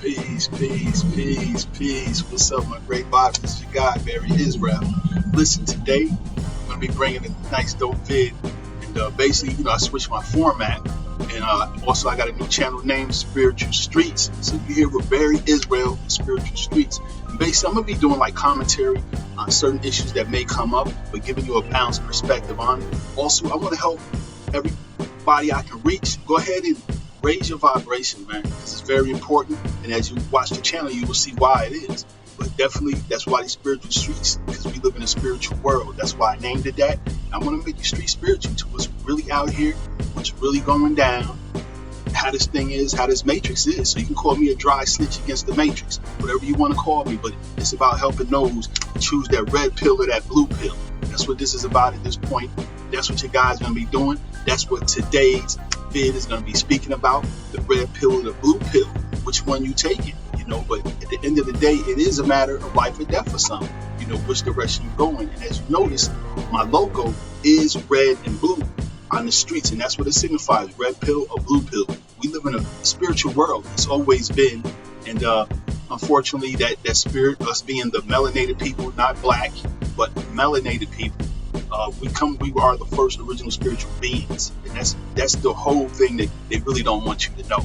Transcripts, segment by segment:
Peace, peace, peace, peace. What's up, my great vibes? This is your guy, Barry Israel. Listen, today I'm going to be bringing a nice dope vid. And basically, I switched my format. And also, I got a new channel named Spiritual Streets. So you hear with Barry Israel, Spiritual Streets. And basically, I'm going to be doing like commentary on certain issues that may come up, but giving you a balanced perspective on it. Also, I want to help everybody I can reach. Go ahead and raise your vibration, man, because it's very important. And as you watch the channel, you will see why it is. But definitely, that's why these spiritual streets, because we live in a spiritual world. That's why I named it that. I want to make you street spiritual to what's really out here, what's really going down, how this thing is, how this matrix is. So you can call me a dry snitch against the matrix, whatever you want to call me. But it's about helping those choose that red pill or that blue pill. That's what this is about at this point. That's what your guys going to be doing. That's what today's vid is going to be speaking about, the red pill or the blue pill, which one you taking, but at the end of the day, it is a matter of life or death for some, which direction you're going. And as you notice, my logo is red and blue on the streets, and that's what it signifies, red pill or blue pill. We live in a spiritual world. It's always been, and unfortunately, that spirit, us being the melanated people, not black, but melanated people, we are the first original spiritual beings, and that's the whole thing that they really don't want you to know.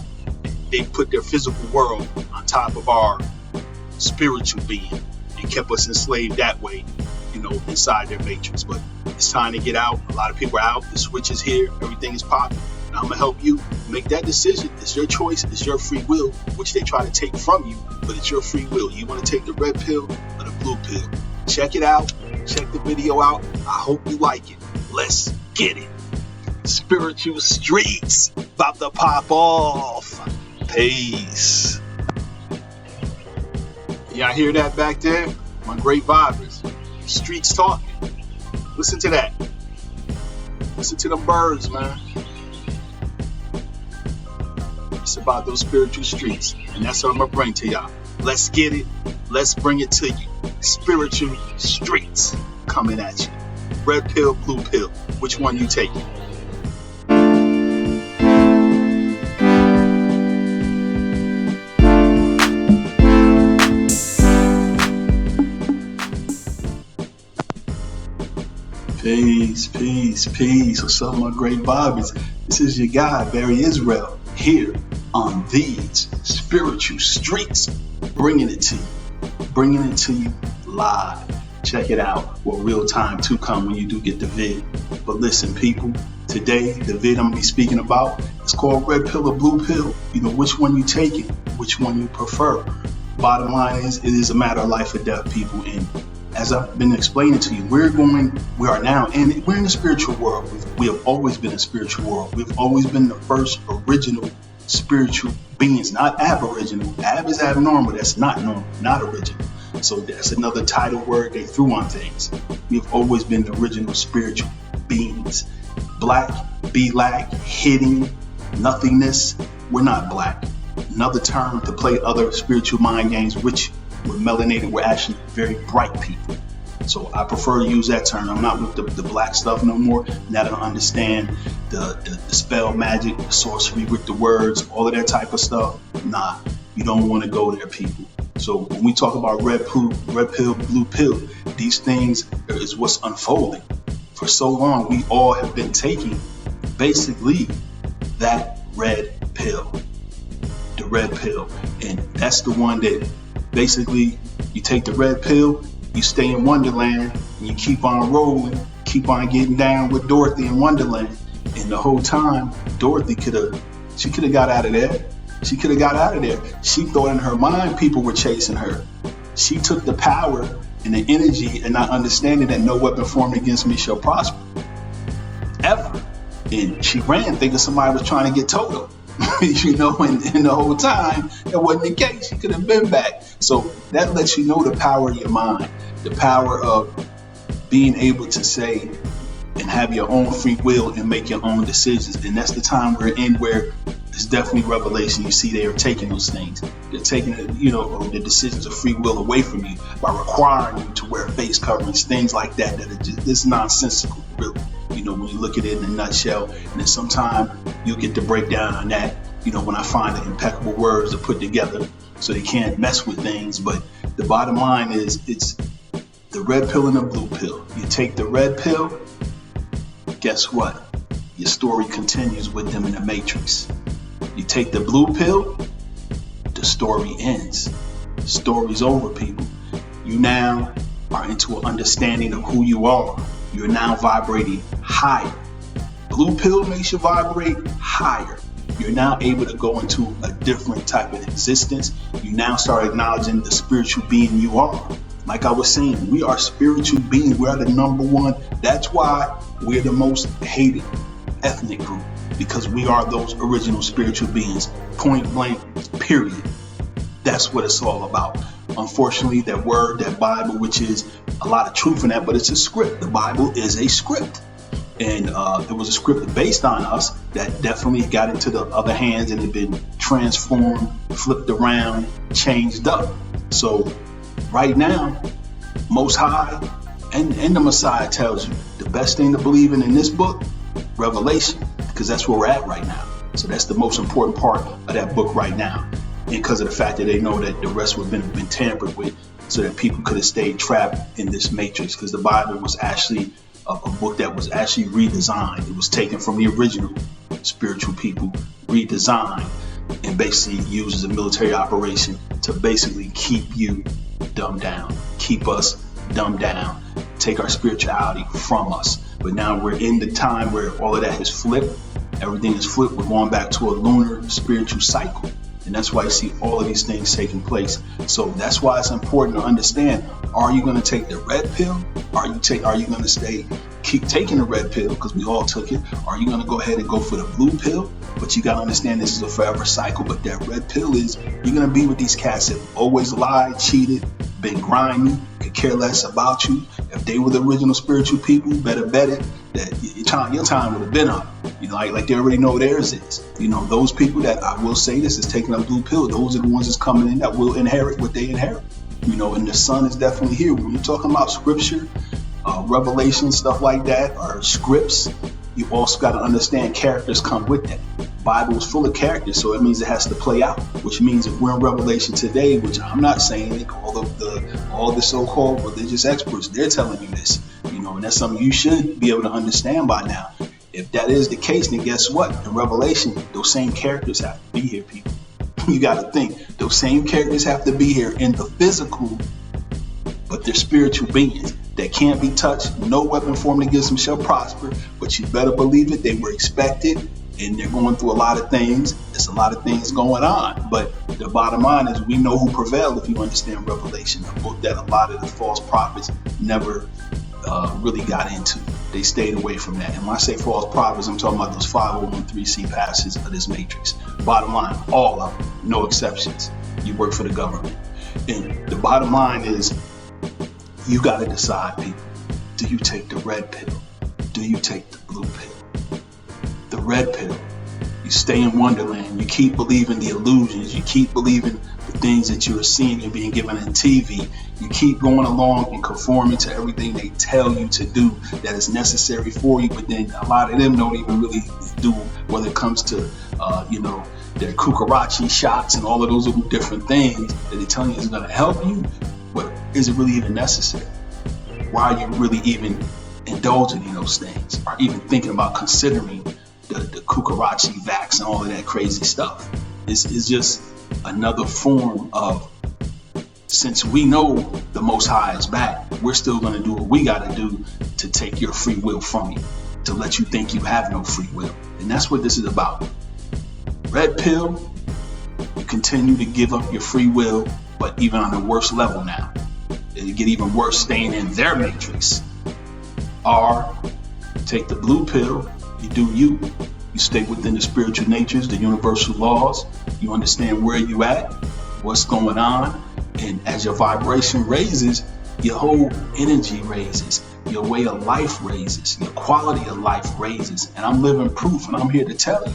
They put their physical world on top of our spiritual being and kept us enslaved that way, inside their matrix. But it's time to get out. A lot of people are out. The switch is here. Everything is popping. And I'm going to help you make that decision. It's your choice. It's your free will, which they try to take from you, but it's your free will. You want to take the red pill or the blue pill? Check it out. Check the video out. I hope you like it. Let's get it. Spiritual Streets about to pop off. Peace. Y'all hear that back there? My great vibers. Streets talking. Listen to that. Listen to them birds, man. It's about those spiritual streets. And that's what I'm going to bring to y'all. Let's get it. Let's bring it to you. Spiritual Streets coming at you. Red pill, blue pill. Which one you taking? Peace, peace, peace. What's up, my great vibes? This is your guy, Barry Israel, here on these spiritual streets, bringing it to you live. Check it out with real time to come when you do get the vid. But listen, people, today the vid I'm gonna be speaking about is called red pill or blue pill. Which one you taking, which one you prefer. Bottom line is, it is a matter of life or death, people. And as I've been explaining to you, we are now, and we're in the spiritual world. We have always been a spiritual world. We've always been the first original spiritual beings, not aboriginal. Ab is abnormal. That's not normal, not original. So that's another title word they threw on things. We've always been the original spiritual beings. Black, be-lack, hidden, nothingness. We're not black. Another term to play other spiritual mind games, which with melanated, we're actually very bright people. So I prefer to use that term. I'm not with the black stuff no more. Now that I understand the spell magic, the sorcery with the words, all of that type of stuff. Nah, you don't want to go there, people. So when we talk about red pill, blue pill, these things is what's unfolding. For so long, we all have been taking basically that red pill, the red pill. And that's the one that basically, you take the red pill, you stay in Wonderland, and you keep on rolling, keep on getting down with Dorothy in Wonderland. And the whole time, Dorothy could have got out of there. She could have got out of there. She thought in her mind people were chasing her. She took the power and the energy and not understanding that no weapon formed against me shall prosper. Ever. And she ran thinking somebody was trying to get Toto. And the whole time, that wasn't the case. She could have been back. So that lets you know the power of your mind, the power of being able to say and have your own free will and make your own decisions. And that's the time we're in where it's definitely revelation. You see, they are taking those things. They're taking, the decisions of free will away from you by requiring you to wear face coverings, things like that are just, it's nonsensical, really. When you look at it in a nutshell, and then sometime you'll get the breakdown on that when I find the impeccable words to put together so they can't mess with things. But the bottom line is, it's the red pill and the blue pill. You take the red pill, guess what? Your story continues with them in the matrix. You take the blue pill, the story ends. Story's over, people. You now are into an understanding of who you are. You're now vibrating higher. Blue pill makes you vibrate higher. You're now able to go into a different type of existence. You now start acknowledging the spiritual being you are. Like I was saying, we are spiritual beings. We are the number one. That's why we're the most hated ethnic group, because we are those original spiritual beings. Point blank, period. That's what it's all about. Unfortunately, that word, that Bible, which is a lot of truth in that, but it's a script. The Bible is a script. And it was a script based on us that definitely got into the other hands and had been transformed, flipped around, changed up. So right now, Most High and the Messiah tells you the best thing to believe in this book, Revelation, because that's where we're at right now. So that's the most important part of that book right now. And because of the fact that they know that the rest would have been tampered with, so that people could have stayed trapped in this matrix, because the Bible was actually a book that was actually redesigned. It was taken from the original spiritual people, redesigned, and basically used as a military operation to basically keep you dumbed down, keep us dumbed down, take our spirituality from us. But now we're in the time where all of that has flipped. Everything is flipped. We're going back to a lunar spiritual cycle. And that's why you see all of these things taking place. So that's why it's important to understand, are you going to take the red pill? Are you going to keep taking the red pill, because we all took it? Are you going to go ahead and go for the blue pill? But you got to understand, this is a forever cycle. But that red pill is, you're going to be with these cats that always lied, cheated, been grimy, could care less about you. If they were the original spiritual people, better bet it that your time would have been up. Like they already know theirs is. Those people that, I will say this, is taking a blue pill, those are the ones that's coming in that will inherit what they inherit. And the sun is definitely here. When you're talking about scripture, revelation, stuff like that, or scripts, you also got to understand characters come with that. Bible is full of characters, so it means it has to play out, which means if we're in Revelation today, which I'm not saying it, all the so-called religious experts, they're telling you this, and that's something you should be able to understand by now. If that is the case, then guess what? In Revelation, those same characters have to be here, people. You got to think, those same characters have to be here in the physical, but they're spiritual beings that can't be touched. No weapon formed against them shall prosper, but you better believe it. They were expected, and they're going through a lot of things. There's a lot of things going on, but the bottom line is, we know who prevailed if you understand Revelation, a book that a lot of the false prophets never really got into. They stayed away from that. And when I say false prophets, I'm talking about those 501(c)(3) passes of this matrix. Bottom line, all of them, no exceptions. You work for the government. And the bottom line is, you got to decide, people. Do you take the red pill? Do you take the blue pill? The red pill, you stay in Wonderland. You keep believing the illusions. You keep believing the things that you're seeing, you're being given on TV. You keep going along and conforming to everything they tell you to do that is necessary for you. But then a lot of them don't even really do, whether it comes to, their Kukarachi shots and all of those little different things that they tell you is going to help you. But is it really even necessary? Why are you really even indulging in those things, or even thinking about considering the Kukarachi vax and all of that crazy stuff? It's just another form of, since we know the Most High is back, we're still going to do what we got to do to take your free will from you, to let you think you have no free will. And that's what this is about. Red pill, you continue to give up your free will, but even on a worse level now. It'll get even worse staying in their matrix. Or take the blue pill, you do you. You stay within the spiritual natures, the universal laws. You understand where you at, what's going on. And as your vibration raises, your whole energy raises, your way of life raises, your quality of life raises. And I'm living proof, and I'm here to tell you.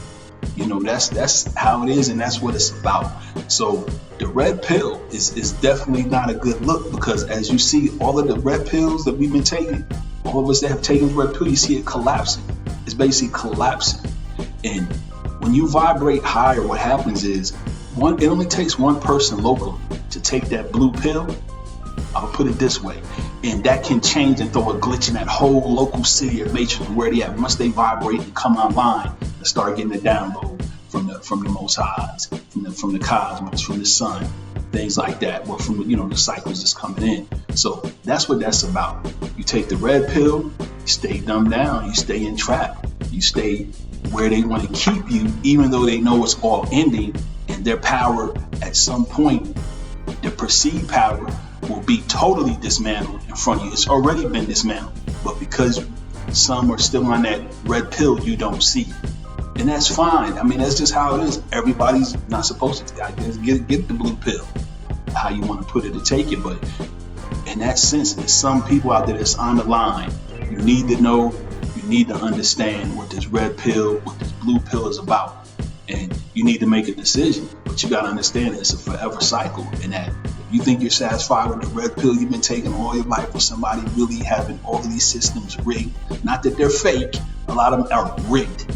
That's how it is, and that's what it's about. So the red pill is definitely not a good look, because as you see, all of the red pills that we've been taking, all of us that have taken the red pill, you see it collapsing. It's basically collapsing. And when you vibrate higher, what happens is it only takes one person locally to take that blue pill. I'll put it this way, and that can change and throw a glitch in that whole local city or matrix where they at. Once they vibrate and come online and start getting the download from the Most Highs, from the cosmos, from the sun, things like that. Well, from the cycles that's coming in. So that's what that's about. You take the red pill, you stay dumbed down, you stay entrapped, you stay where they want to keep you, even though they know it's all ending, and their power at some point, their perceived power, will be totally dismantled in front of you. It's already been dismantled, but because some are still on that red pill, you don't see it. And that's fine. I mean, that's just how it is. Everybody's not supposed to get the blue pill, how you want to put it to take it. But in that sense, there's some people out there that's on the line. You need to know, you need to understand what this red pill, what this blue pill is about. And you need to make a decision. But you got to understand it's a forever cycle. And that if you think you're satisfied with the red pill you've been taking all your life, with somebody really having all of these systems rigged, not that they're fake, a lot of them are rigged.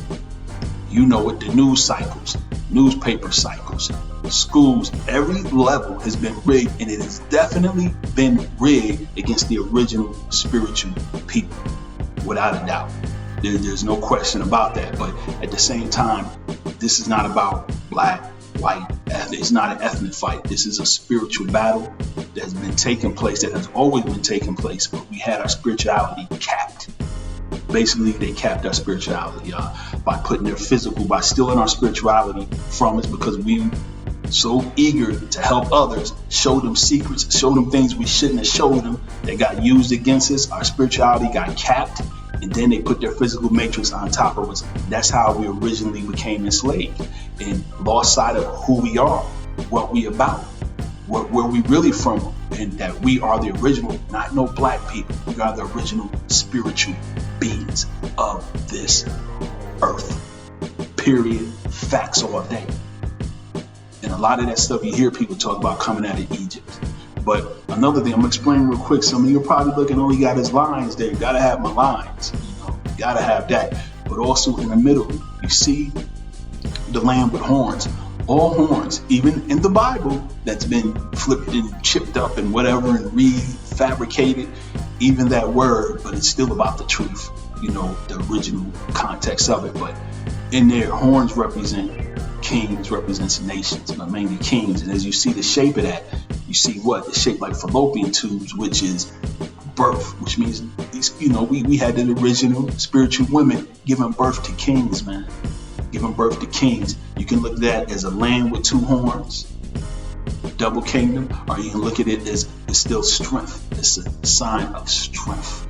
You know what, the news cycles, newspaper cycles, schools, every level has been rigged, and it has definitely been rigged against the original spiritual people, without a doubt. There's no question about that. But at the same time, this is not about black, white, ethnic. It's not an ethnic fight. This is a spiritual battle that has been taking place, that has always been taking place, but we had our spirituality capped. Basically, they capped our spirituality by putting their physical, by stealing our spirituality from us, because we so eager to help others, show them secrets, show them things we shouldn't have showed them, that got used against us. Our spirituality got capped, and then they put their physical matrix on top of us. That's how we originally became enslaved and lost sight of who we are, what we about, where we really from, and that we are the original, not no black people. We are the original spiritual beings of this earth. Period. Facts all day. And a lot of that stuff you hear people talk about coming out of Egypt. But another thing I'm explaining real quick, some of you are probably looking, oh, he got his lines there. You gotta have my lines. You gotta have that. But also in the middle, you see the lamb with horns. All horns, even in the Bible, that's been flipped and chipped up and whatever and refabricated, even that word, but it's still about the truth, the original context of it. But in there, horns represent kings, represents nations, but mainly kings. And as you see the shape of that, you see what? It's shaped like fallopian tubes, which is birth, which means, we had the original spiritual women giving birth to kings, man. Giving birth to kings. You can look at that as a lamb with two horns, double kingdom, or you can look at it as it's still strength. It's a sign of strength.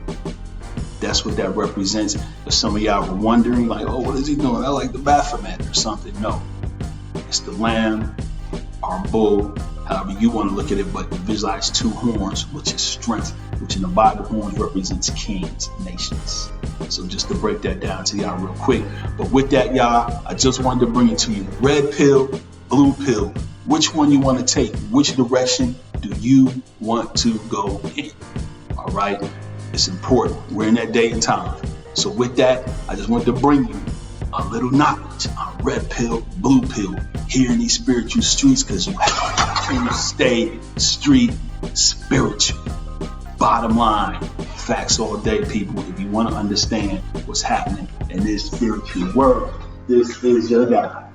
That's what that represents. If some of y'all were wondering, like, oh, what is he doing? I like the Baphomet or something. No, it's the lamb or bull, however you want to look at it, but visualize two horns, which is strength, which in the Bible, horns represents kings, nations. So just to break that down to y'all real quick. But with that, y'all, I just wanted to bring it to you. Red pill, blue pill. Which one you want to take? Which direction do you want to go in? All right. It's important. We're in that day and time. So with that, I just wanted to bring you a little knowledge on red pill, blue pill here in these spiritual streets, because you have to stay street spiritual. Bottom line, facts all day, people. If you want to understand what's happening in this spiritual world, this is your guy,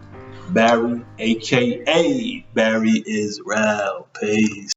Barry, aka Barry Israel. Peace.